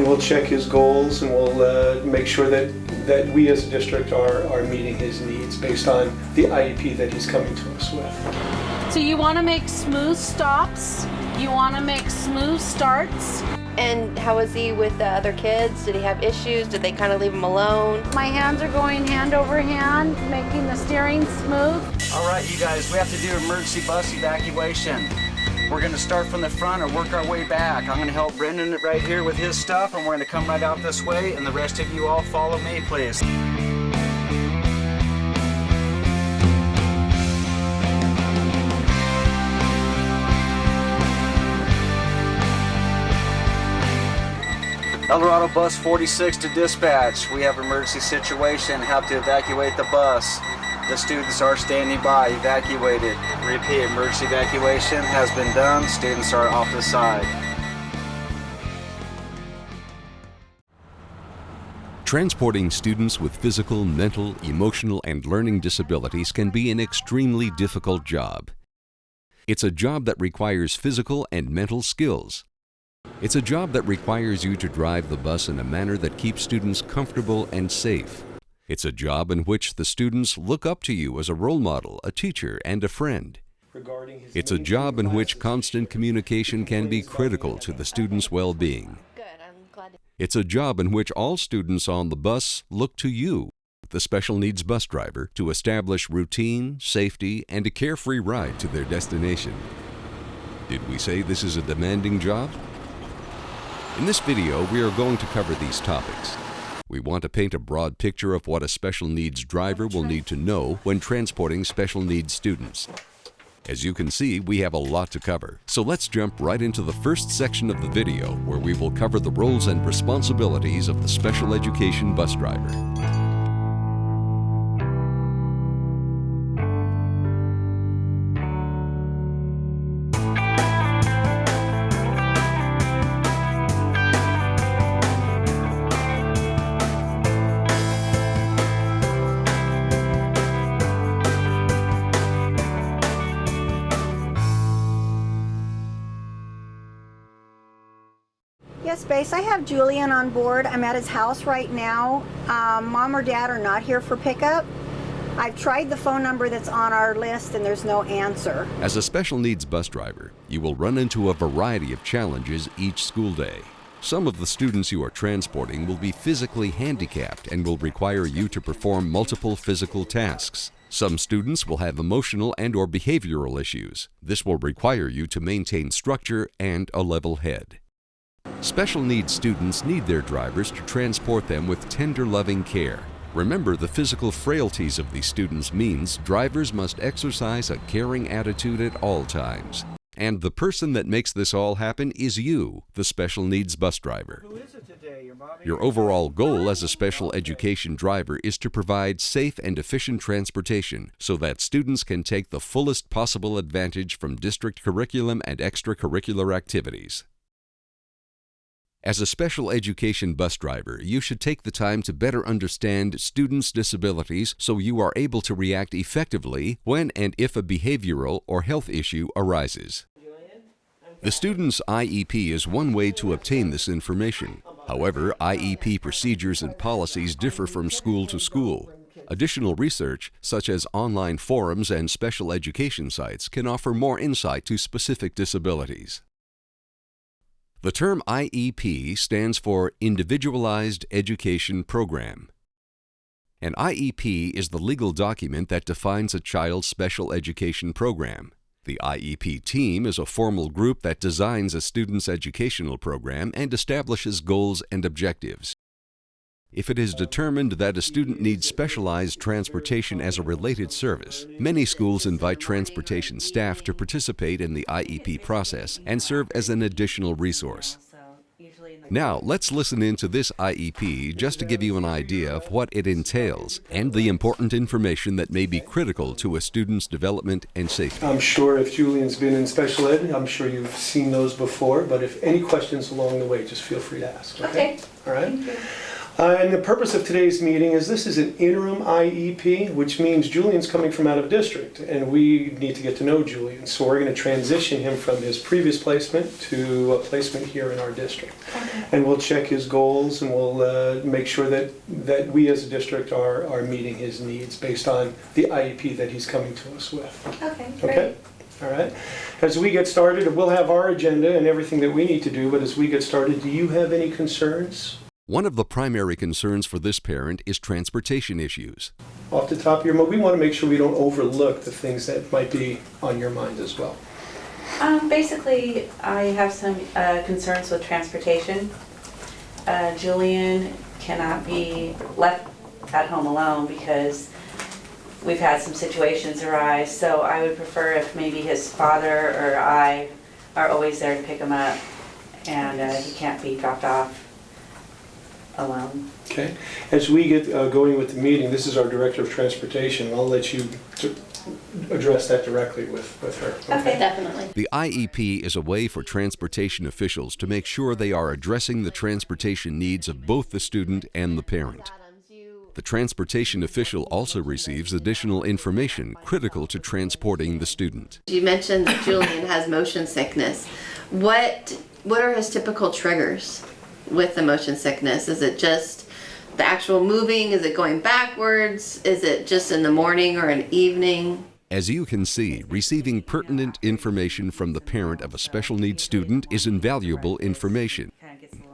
and we'll check his goals, and we'll make sure that we as a district are meeting his needs based on the IEP that he's coming to us with. So you want to make smooth stops, you want to make smooth starts. And how was he with the other kids? Did he have issues? Did they kind of leave him alone? My hands are going hand over hand, making the steering smooth. All right, you guys, we have to do emergency bus evacuation. We're going to start from the front and work our way back. I'm going to help Brendan right here with his stuff, and we're going to come right out this way, and the rest of you all follow me, please. El Dorado Bus 46 to dispatch. We have emergency situation, have to evacuate the bus. The students are standing by, evacuated. Repeat, emergency evacuation has been done. Students are off the side. Transporting students with physical, mental, emotional, and learning disabilities can be an extremely difficult job. It's a job that requires physical and mental skills. It's a job that requires you to drive the bus in a manner that keeps students comfortable and safe. It's a job in which the students look up to you as a role model, a teacher, and a friend. It's a job in which constant communication can be critical to the students' well-being. It's a job in which all students on the bus look to you, the special needs bus driver, to establish routine, safety, and a carefree ride to their destination. Did we say this is a demanding job? In this video, we are going to cover these topics. We want to paint a broad picture of what a special needs driver will need to know when transporting special needs students. As you can see, we have a lot to cover, so let's jump right into the first section of the video where we will cover the roles and responsibilities of the special education bus driver. Yes, Base, I have Julian on board. I'm at his house right now. Mom or Dad are not here for pickup. I've tried the phone number that's on our list and there's no answer. As a special needs bus driver, you will run into a variety of challenges each school day. Some of the students you are transporting will be physically handicapped and will require you to perform multiple physical tasks. Some students will have emotional and/or behavioral issues. This will require you to maintain structure and a level head. Special needs students need their drivers to transport them with tender, loving care. Remember, the physical frailties of these students means drivers must exercise a caring attitude at all times. And the person that makes this all happen is you, the special needs bus driver. Your overall goal as a special education driver is to provide safe and efficient transportation so that students can take the fullest possible advantage from district curriculum and extracurricular activities. As a special education bus driver, you should take the time to better understand students' disabilities so you are able to react effectively when and if a behavioral or health issue arises. The student's IEP is one way to obtain this information. However, IEP procedures and policies differ from school to school. Additional research, such as online forums and special education sites, can offer more insight to specific disabilities. The term IEP stands for Individualized Education Program. An IEP is the legal document that defines a child's special education program. The IEP team is a formal group that designs a student's educational program and establishes goals and objectives. If it is determined that a student needs specialized transportation as a related service, many schools invite transportation staff to participate in the IEP process and serve as an additional resource. Now, let's listen into this IEP just to give you an idea of what it entails and the important information that may be critical to a student's development and safety. I'm sure if Julian's been in special ed, I'm sure you've seen those before, but if any questions along the way, just feel free to ask. Okay. Okay. All right. Thank you. And the purpose of today's meeting is this is an interim IEP, which means Julian's coming from out of district, and we need to get to know Julian. So we're going to transition him from his previous placement to a placement here in our district. Okay. And we'll check his goals, and we'll make sure that we as a district are meeting his needs based on the IEP that he's coming to us with. Okay, great. Okay? All right. As we get started, we'll have our agenda and everything that we need to do, but as we get started, do you have any concerns? One of the primary concerns for this parent is transportation issues. Off the top of your mind, we want to make sure we don't overlook the things that might be on your mind as well. Basically, I have some concerns with transportation. Julian cannot be left at home alone because we've had some situations arise, so I would prefer if maybe his father or I are always there to pick him up, and he can't be dropped off alone. Okay. As we get going with the meeting, this is our Director of Transportation. I'll let you address that directly with her. Okay, definitely. The IEP is a way for transportation officials to make sure they are addressing the transportation needs of both the student and the parent. The transportation official also receives additional information critical to transporting the student. You mentioned that Julian has motion sickness. What are his typical triggers with the motion sickness? Is it just the actual moving? Is it going backwards? Is it just in the morning or an evening? As you can see, receiving pertinent information from the parent of a special needs student is invaluable information.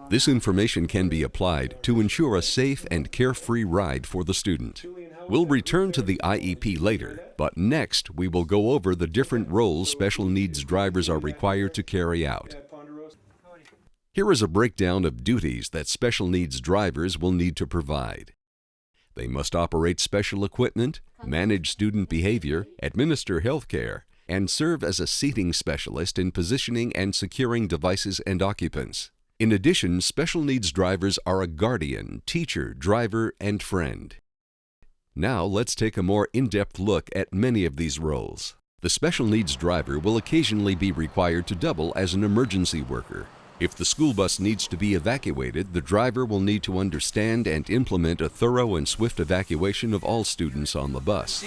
This information can be applied to ensure a safe and carefree ride for the student. We'll return to the IEP later, but next we will go over the different roles special needs drivers are required to carry out. Here is a breakdown of duties that special needs drivers will need to provide. They must operate special equipment, manage student behavior, administer health care, and serve as a seating specialist in positioning and securing devices and occupants. In addition, special needs drivers are a guardian, teacher, driver, and friend. Now let's take a more in-depth look at many of these roles. The special needs driver will occasionally be required to double as an emergency worker. If the school bus needs to be evacuated, the driver will need to understand and implement a thorough and swift evacuation of all students on the bus.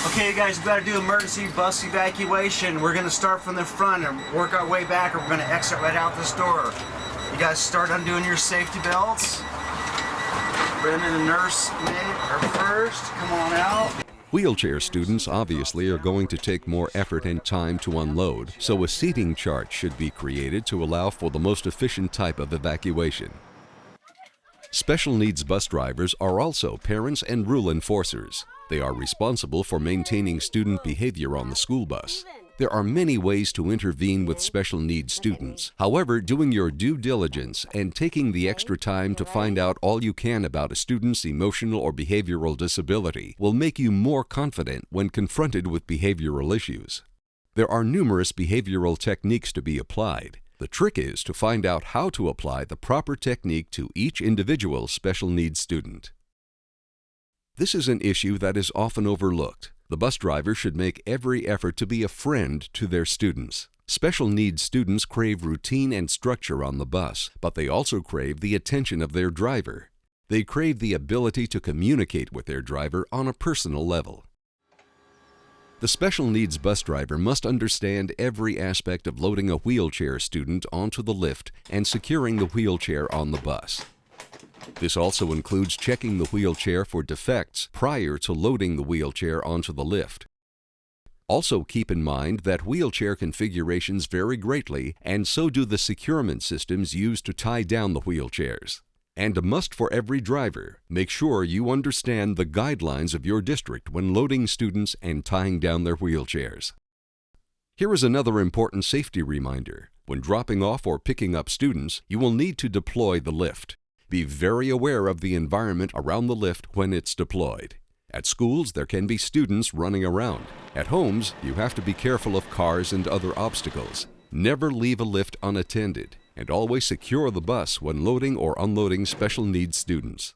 Okay, you guys, we've got to do emergency bus evacuation. We're going to start from the front and work our way back, or we're going to exit right out this door. You guys start undoing your safety belts. Brendan and nurse are first. Come on out. Wheelchair students obviously are going to take more effort and time to unload, so a seating chart should be created to allow for the most efficient type of evacuation. Special needs bus drivers are also parents and rule enforcers. They are responsible for maintaining student behavior on the school bus. There are many ways to intervene with special needs students. However, doing your due diligence and taking the extra time to find out all you can about a student's emotional or behavioral disability will make you more confident when confronted with behavioral issues. There are numerous behavioral techniques to be applied. The trick is to find out how to apply the proper technique to each individual special needs student. This is an issue that is often overlooked. The bus driver should make every effort to be a friend to their students. Special needs students crave routine and structure on the bus, but they also crave the attention of their driver. They crave the ability to communicate with their driver on a personal level. The special needs bus driver must understand every aspect of loading a wheelchair student onto the lift and securing the wheelchair on the bus. This also includes checking the wheelchair for defects prior to loading the wheelchair onto the lift. Also keep in mind that wheelchair configurations vary greatly, and so do the securement systems used to tie down the wheelchairs. And a must for every driver, make sure you understand the guidelines of your district when loading students and tying down their wheelchairs. Here is another important safety reminder. When dropping off or picking up students, you will need to deploy the lift. Be very aware of the environment around the lift when it's deployed. At schools, there can be students running around. At homes, you have to be careful of cars and other obstacles. Never leave a lift unattended, and always secure the bus when loading or unloading special needs students.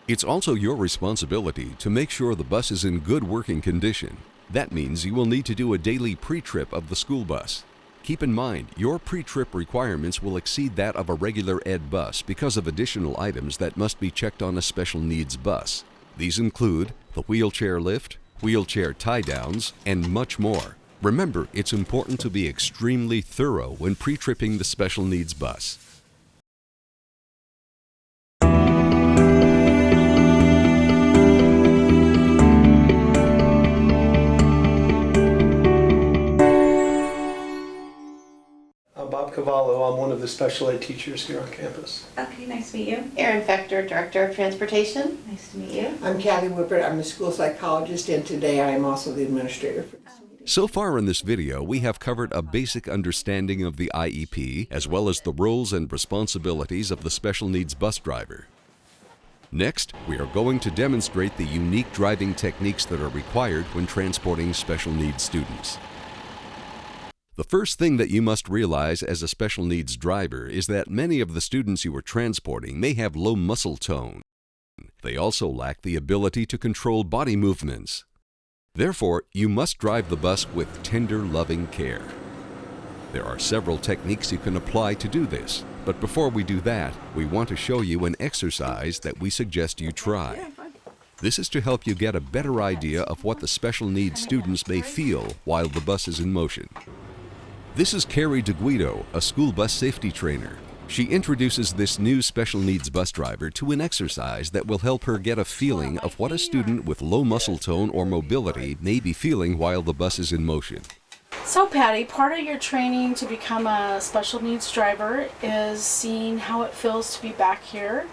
It's also your responsibility to make sure the bus is in good working condition. That means you will need to do a daily pre-trip of the school bus. Keep in mind, your pre-trip requirements will exceed that of a regular ed bus because of additional items that must be checked on a special needs bus. These include the wheelchair lift, wheelchair tie-downs, and much more. Remember, it's important to be extremely thorough when pre-tripping the special needs bus. Bob Cavallo, I'm one of the special ed teachers here on campus. Okay, nice to meet you. Erin Fector, Director of Transportation. Nice to meet you. I'm Kathy Whippert. I'm a school psychologist, and today I am also the administrator for this meeting. So far in this video, we have covered a basic understanding of the IEP, as well as the roles and responsibilities of the special needs bus driver. Next, we are going to demonstrate the unique driving techniques that are required when transporting special needs students. The first thing that you must realize as a special needs driver is that many of the students you are transporting may have low muscle tone. They also lack the ability to control body movements. Therefore, you must drive the bus with tender, loving care. There are several techniques you can apply to do this, but before we do that, we want to show you an exercise that we suggest you try. This is to help you get a better idea of what the special needs students may feel while the bus is in motion. This is Carrie DeGuido, a school bus safety trainer. She introduces this new special needs bus driver to an exercise that will help her get a feeling of what a student with low muscle tone or mobility may be feeling while the bus is in motion. So Patty, part of your training to become a special needs driver is seeing how it feels to be back here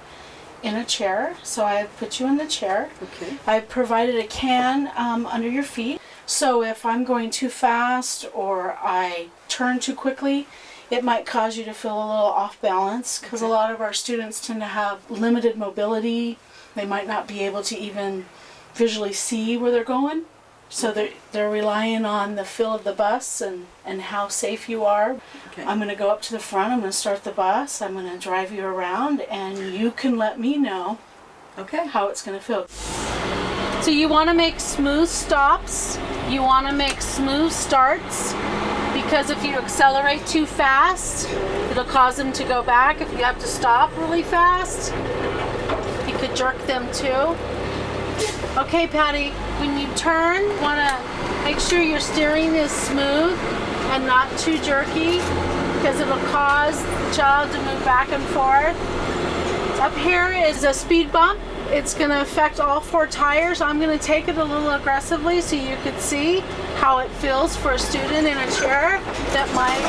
in a chair. So I've put you in the chair. Okay. I've provided a can under your feet. So if I'm going too fast or I turn too quickly, it might cause you to feel a little off balance because a lot of our students tend to have limited mobility. They might not be able to even visually see where they're going. So they're relying on the feel of the bus and how safe you are. Okay. I'm going to go up to the front, I'm going to start the bus, I'm going to drive you around, and you can let me know how it's going to feel. So you want to make smooth stops, you want to make smooth starts, because if you accelerate too fast, it'll cause them to go back. If you have to stop really fast, you could jerk them too. Okay, Patty, when you turn, you want to make sure your steering is smooth and not too jerky, because it'll cause the child to move back and forth. Up here is a speed bump. It's going to affect all 4 tires. I'm going to take it a little aggressively so you can see how it feels for a student in a chair that might,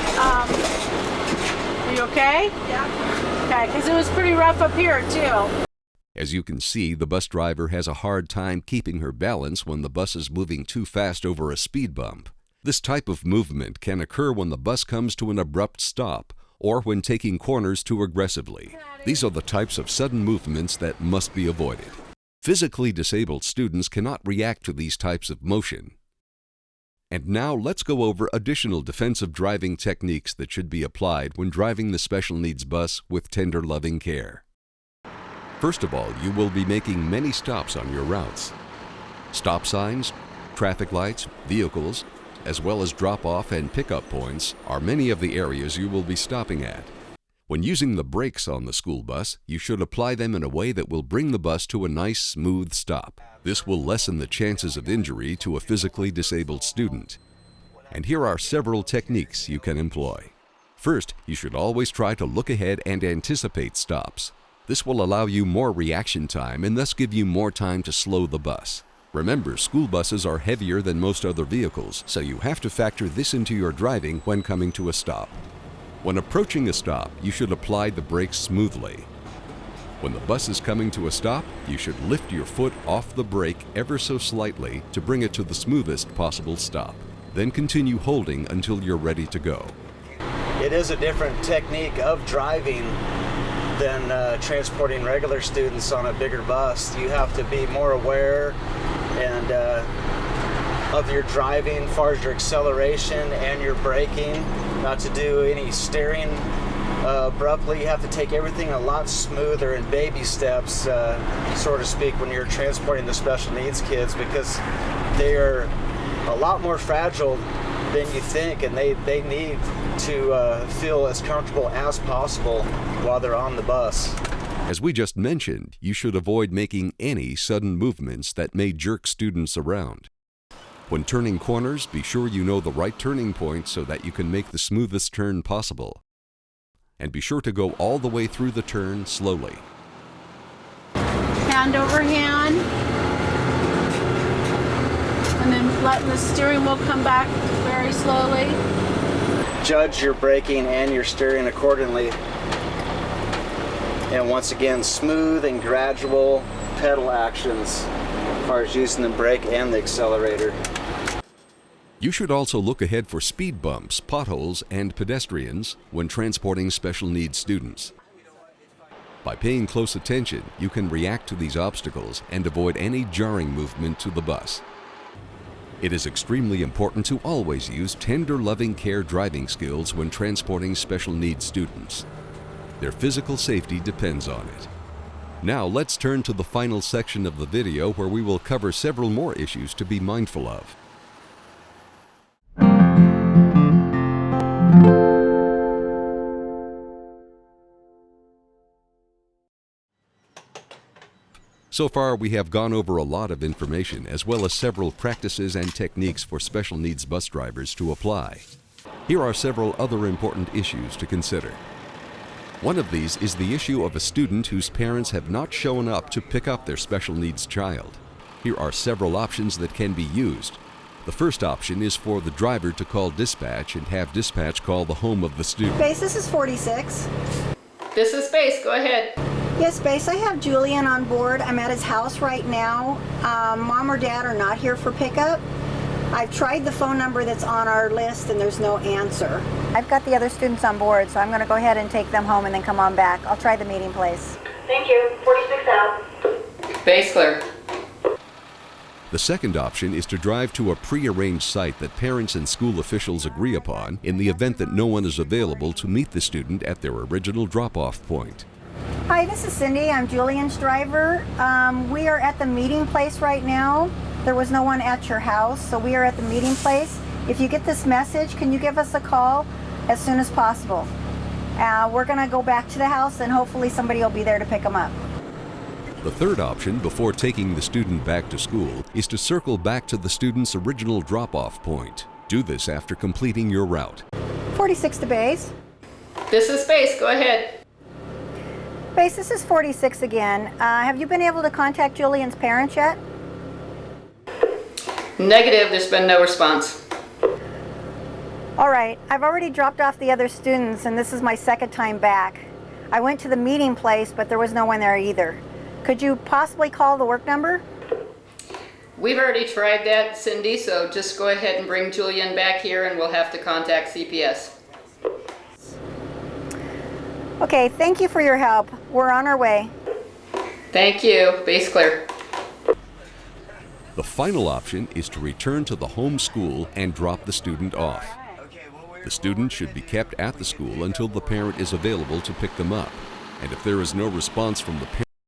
are you okay? Yeah. Okay, because it was pretty rough up here too. As you can see, the bus driver has a hard time keeping her balance when the bus is moving too fast over a speed bump. This type of movement can occur when the bus comes to an abrupt stop or when taking corners too aggressively. These are the types of sudden movements that must be avoided. Physically disabled students cannot react to these types of motion. And now let's go over additional defensive driving techniques that should be applied when driving the special needs bus with tender, loving care. First of all, you will be making many stops on your routes. Stop signs, traffic lights, vehicles, as well as drop-off and pickup points are many of the areas you will be stopping at. When using the brakes on the school bus, you should apply them in a way that will bring the bus to a nice, smooth stop. This will lessen the chances of injury to a physically disabled student. And here are several techniques you can employ. First, you should always try to look ahead and anticipate stops. This will allow you more reaction time and thus give you more time to slow the bus. Remember, school buses are heavier than most other vehicles, so you have to factor this into your driving when coming to a stop. When approaching a stop, you should apply the brakes smoothly. When the bus is coming to a stop, you should lift your foot off the brake ever so slightly to bring it to the smoothest possible stop. Then continue holding until you're ready to go. It is a different technique of driving than transporting regular students on a bigger bus. You have to be more aware and of your driving as far as your acceleration and your braking, not to do any steering abruptly. You have to take everything a lot smoother in baby steps, so to speak, when you're transporting the special needs kids, because they are a lot more fragile than you think, and they need to feel as comfortable as possible while they're on the bus. As we just mentioned, you should avoid making any sudden movements that may jerk students around. When turning corners, be sure you know the right turning point so that you can make the smoothest turn possible. And be sure to go all the way through the turn slowly. Hand over hand. And then letting the steering wheel come back very slowly. Judge your braking and your steering accordingly. And once again, smooth and gradual pedal actions as far as using the brake and the accelerator. You should also look ahead for speed bumps, potholes, and pedestrians when transporting special needs students. By paying close attention, you can react to these obstacles and avoid any jarring movement to the bus. It is extremely important to always use tender, loving care driving skills when transporting special needs students. Their physical safety depends on it. Now let's turn to the final section of the video where we will cover several more issues to be mindful of. So far, we have gone over a lot of information as well as several practices and techniques for special needs bus drivers to apply. Here are several other important issues to consider. One of these is the issue of a student whose parents have not shown up to pick up their special needs child. Here are several options that can be used. The first option is for the driver to call dispatch and have dispatch call the home of the student. Base, this is 46. This is Base, go ahead. Yes, Base, I have Julian on board. I'm at his house right now. Mom or Dad are not here for pickup. I've tried the phone number that's on our list and there's no answer. I've got the other students on board, so I'm going to go ahead and take them home and then come on back. I'll try the meeting place. Thank you. 46 out. Base clear. The second option is to drive to a pre-arranged site that parents and school officials agree upon in the event that no one is available to meet the student at their original drop-off point. Hi, this is Cindy. I'm Julian's driver. We are at the meeting place right now. There was no one at your house, so we are at the meeting place. If you get this message, can you give us a call as soon as possible? We're going to go back to the house and hopefully somebody will be there to pick them up. The third option before taking the student back to school is to circle back to the student's original drop-off point. Do this after completing your route. 46 to Base. This is Base, go ahead. Base, this is 46 again. Have you been able to contact Julian's parents yet? Negative, there's been no response. All right, I've already dropped off the other students and this is my second time back. I went to the meeting place, but there was no one there either. Could you possibly call the work number? We've already tried that, Cindy, so just go ahead and bring Julian back here and we'll have to contact CPS. Okay, thank you for your help. We're on our way. Thank you. Base clear. The final option is to return to the home school and drop the student off. The student should be kept at the school until the parent is available to pick them up. And if there is no response from the parent,